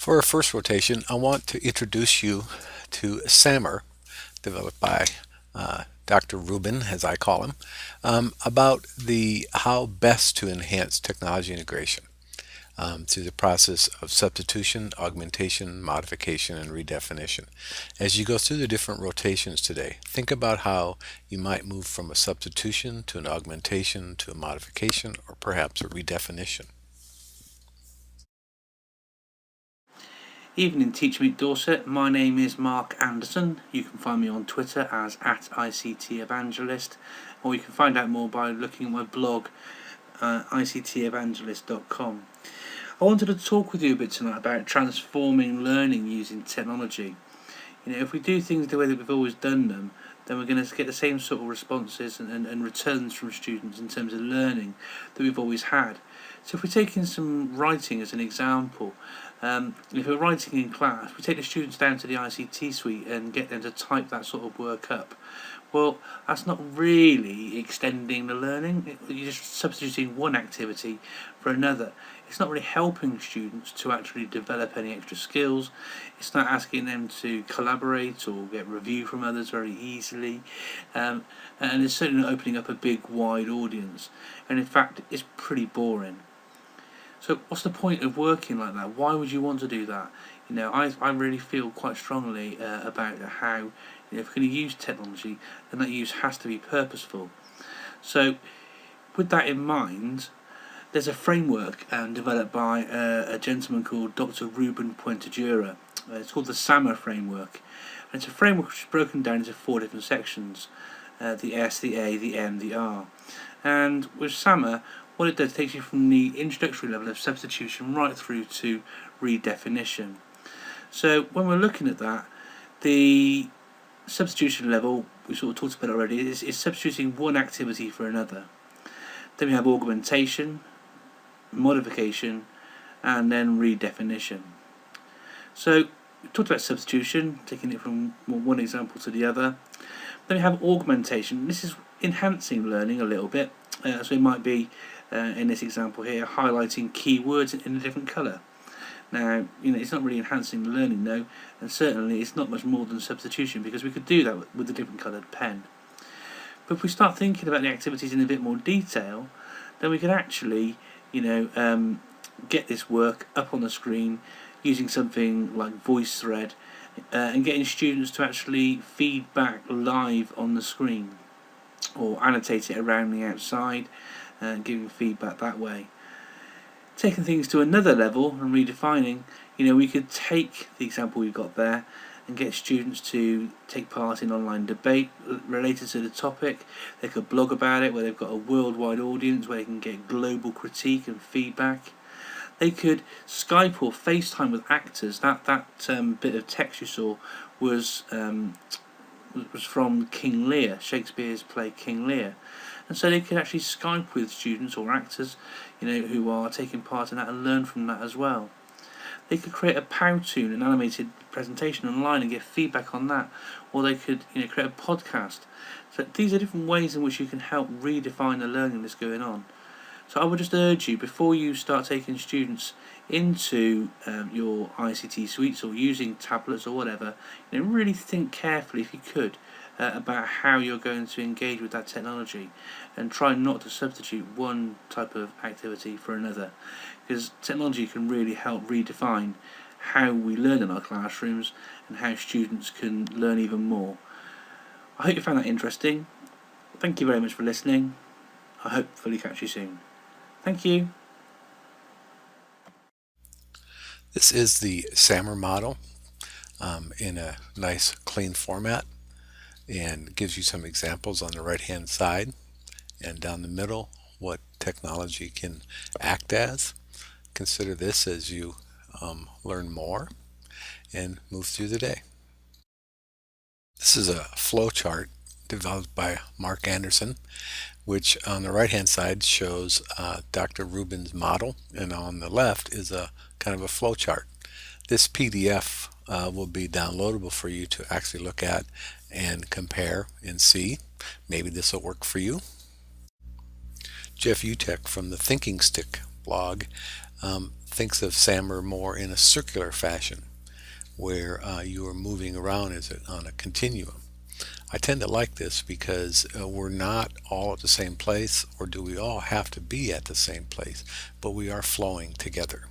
For our first rotation, I want to introduce you to SAMR, developed by Dr. Ruben, as I call him, about the how best to enhance technology integration through the process of substitution, augmentation, modification, and redefinition. As you go through the different rotations today, think about how you might move from a substitution to an augmentation to a modification or perhaps a redefinition. Evening Teach Meet Dorset, my name is Mark Anderson. You can find me on Twitter as @ICTEvangelist, or you can find out more by looking at my blog, ictevangelist.com. I wanted to talk with you a bit tonight about transforming learning using technology. If we do things the way that we've always done them, then we're going to get the same sort of responses and returns from students in terms of learning that we've always had. So if we're taking some writing as an example, if we're writing in class, we take the students down to the ICT suite and get them to type that sort of work up. Well, that's not really extending the learning. You're just substituting one activity for another. It's not really helping students to actually develop any extra skills. It's not asking them to collaborate or get review from others very easily. And it's certainly not opening up a big, wide audience. And in fact, it's pretty boring. So what's the point of working like that? Why would you want to do that? I really feel quite strongly about how if we're going to use technology, then that use has to be purposeful. So with that in mind, there's a framework developed by a gentleman called Dr. Ruben Puentedura. It's called the SAMR Framework. And it's a framework which is broken down into 4 different sections, the S, the A, the M, the R. And with SAMR, what it does, it takes you from the introductory level of substitution right through to redefinition. So when we're looking at that, the substitution level, we sort of talked about already, is substituting one activity for another. Then we have augmentation, modification, and then redefinition. So we talked about substitution, taking it from one example to the other. Then we have augmentation. This is enhancing learning a little bit. So it might be, in this example here, highlighting keywords in a different colour. Now, it's not really enhancing the learning, no, and certainly it's not much more than substitution, because we could do that with a different coloured pen. But if we start thinking about the activities in a bit more detail, then we can actually, get this work up on the screen using something like VoiceThread, and getting students to actually feed back live on the screen, or annotate it around the outside, and giving feedback that way. Taking things to another level and redefining, we could take the example we've got there and get students to take part in online debate related to the topic. They could blog about it, where they've got a worldwide audience where they can get global critique and feedback. They could Skype or FaceTime with actors. That bit of text you saw was from King Lear, Shakespeare's play King Lear. And so they could actually Skype with students or actors, who are taking part in that, and learn from that as well. They could create a Powtoon, an animated presentation online, and get feedback on that. Or they could, create a podcast. So these are different ways in which you can help redefine the learning that's going on. So I would just urge you, before you start taking students into your ICT suites or using tablets or whatever, really think carefully, if you could, about how you're going to engage with that technology, and try not to substitute one type of activity for another, because technology can really help redefine how we learn in our classrooms and how students can learn even more. I hope you found that interesting. Thank you very much for listening. I hopefully catch you soon. Thank you. This is the SAMR model in a nice clean format, and gives you some examples on the right hand side, and down the middle what technology can act as. Consider this as you learn more and move through the day. This is a flowchart developed by Mark Anderson, which on the right hand side shows Dr. Ruben's model, and on the left is a kind of a flowchart. This PDF will be downloadable for you to actually look at and compare and see. Maybe this will work for you. Jeff Utek from the Thinking Stick blog thinks of SAMR more in a circular fashion, where you are moving around as on a continuum. I tend to like this because we're not all at the same place, or do we all have to be at the same place, but we are flowing together.